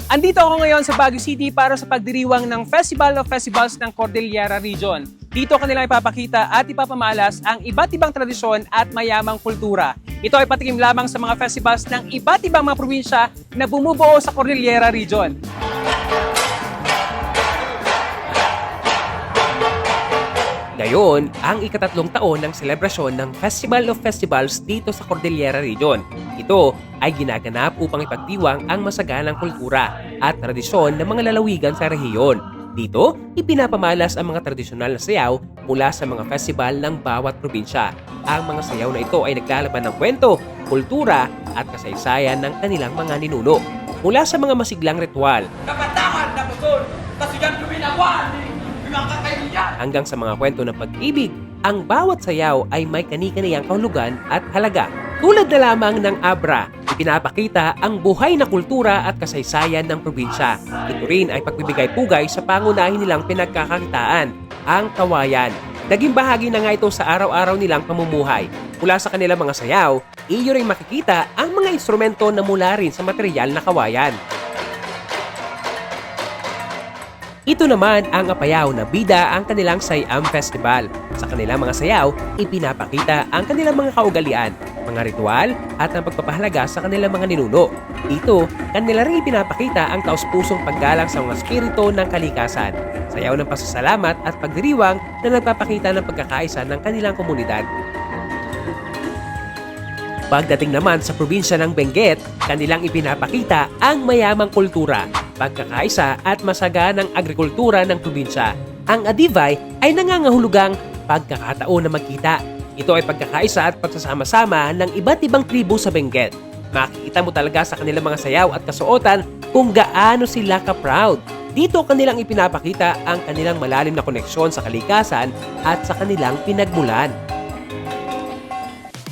Andito ako ngayon sa Baguio City para sa pagdiriwang ng Festival of Festivals ng Cordillera Region. Dito kanilang ipapakita at ipapamalas ang iba't ibang tradisyon at mayamang kultura. Ito ay patikim lamang sa mga festivals ng iba't ibang mga probinsya na bumubuo sa Cordillera Region. Ngayon, ang ikatatlong taon ng selebrasyon ng Festival of Festivals dito sa Cordillera Region. Ito ay ginaganap upang ipagdiwang ang masaganang kultura at tradisyon ng mga lalawigan sa rehiyon. Dito, ipinapamalas ang mga tradisyonal na sayaw mula sa mga festival ng bawat probinsya. Ang mga sayaw na ito ay naglalaban ng kwento, kultura at kasaysayan ng kanilang mga ninuno. Mula sa mga masiglang ritual, Kapatangan na bukod, kasigang luminawan, mga kakaibigan. Hanggang sa mga kwento ng pag-ibig, ang bawat sayaw ay may kani-kaniyang kahulugan at halaga. Tulad na lamang ng Abra, ipinapakita ang buhay na kultura at kasaysayan ng probinsya. Ito rin ay pagbibigay-pugay sa pangunahin nilang pinagkakakitaan, ang kawayan. Naging bahagi na nga ito sa araw-araw nilang pamumuhay. Mula sa kanilang mga sayaw, iyo rin makikita ang mga instrumento na mula rin sa material na kawayan. Ito naman ang apayaw na bida ang kanilang Siam Festival. Sa kanilang mga sayaw, ipinapakita ang kanilang mga kaugalian, mga ritual at ang pagpapahalaga sa kanilang mga ninuno. Dito, kanila rin ipinapakita ang taus-pusong paggalang sa mga spirito ng kalikasan, sayaw ng pasasalamat at pagdiriwang na nagpapakita ng pagkakaisa ng kanilang komunidad. Pagdating naman sa probinsya ng Benguet, kanilang ipinapakita ang mayamang kultura, pagkakaisa at masaganang agrikultura ng probinsya. Ang Adivay ay nangangahulugang pagkakataon na magkita. Ito ay pagkakaisa at pagsasama-sama ng iba't ibang tribu sa Benguet. Makikita mo talaga sa kanilang mga sayaw at kasuotan kung gaano sila ka-proud. Dito kanilang ipinapakita ang kanilang malalim na koneksyon sa kalikasan at sa kanilang pinagmulan.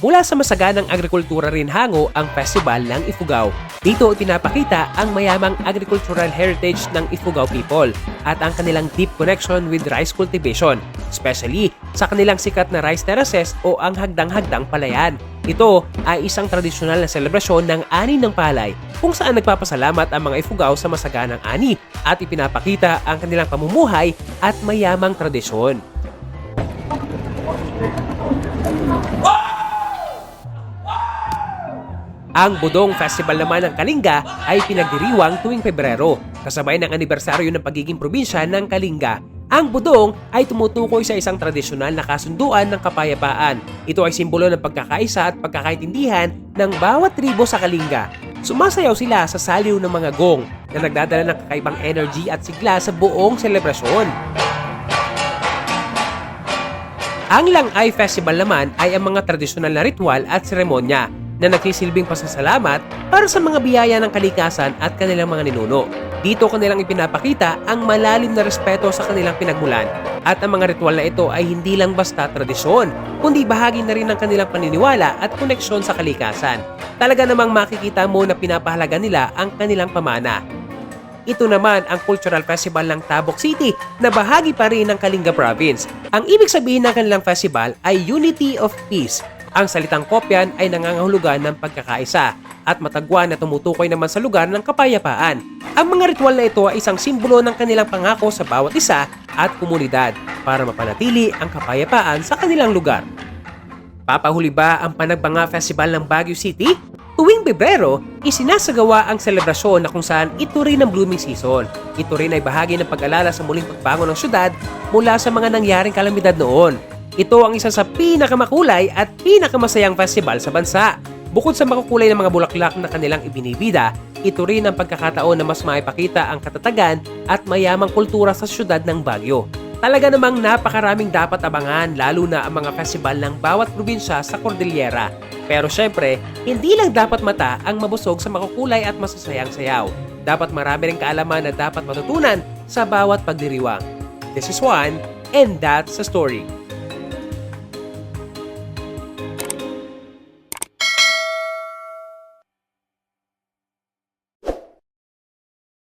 Mula sa masaganang agrikultura rin hango ang Festival ng Ifugao. Dito ipinapakita ang mayamang agricultural heritage ng Ifugao people at ang kanilang deep connection with rice cultivation, especially sa kanilang sikat na rice terraces o ang hagdang-hagdang palayan. Ito ay isang tradisyonal na selebrasyon ng ani ng palay kung saan nagpapasalamat ang mga Ifugao sa masaganang ani at ipinapakita ang kanilang pamumuhay at mayamang tradisyon. Ang Budong Festival naman ng Kalinga ay pinagdiriwang tuwing Pebrero, kasabay ng anibersaryo ng pagiging probinsya ng Kalinga. Ang Budong ay tumutukoy sa isang tradisyonal na kasunduan ng kapayapaan. Ito ay simbolo ng pagkakaisa at pagkakaintindihan ng bawat tribo sa Kalinga. Sumasayaw sila sa saliw ng mga gong na nagdadala ng kakaibang energy at sigla sa buong selebrasyon. Ang Langay Festival naman ay ang mga tradisyonal na ritual at seremonya na nagsisilbing pasasalamat para sa mga biyaya ng kalikasan at kanilang mga ninuno. Dito kanilang ipinapakita ang malalim na respeto sa kanilang pinagmulan at ang mga ritual na ito ay hindi lang basta tradisyon, kundi bahagi na rin ng kanilang paniniwala at koneksyon sa kalikasan. Talaga namang makikita mo na pinapahalaga nila ang kanilang pamana. Ito naman ang Cultural Festival ng Tabuk City na bahagi pa rin ng Kalinga Province. Ang ibig sabihin ng kanilang festival ay Unity of Peace. Ang salitang kopyan ay nangangahulugan ng pagkakaisa at matagwan na tumutukoy naman sa lugar ng kapayapaan. Ang mga ritual na ito ay isang simbolo ng kanilang pangako sa bawat isa at komunidad para mapanatili ang kapayapaan sa kanilang lugar. Papahuli ba ang Panagbanga Festival ng Baguio City? Tuwing Pebrero, isinasagawa ang selebrasyon na kung saan ito rin ang blooming season. Ito rin ay bahagi ng pag-alala sa muling pagbangon ng syudad mula sa mga nangyaring kalamidad noon. Ito ang isa sa pinakamakulay at pinakamasayang festival sa bansa. Bukod sa makukulay ng mga bulaklak na kanilang ibinibida, ito rin ang pagkakataon na mas maipakita ang katatagan at mayamang kultura sa syudad ng Baguio. Talaga namang napakaraming dapat abangan lalo na ang mga festival ng bawat probinsya sa Cordillera. Pero syempre, hindi lang dapat mata ang mabusog sa makukulay at masasayang sayaw. Dapat marami ring kaalaman na dapat matutunan sa bawat pagdiriwang. This is Juan, and that's the story.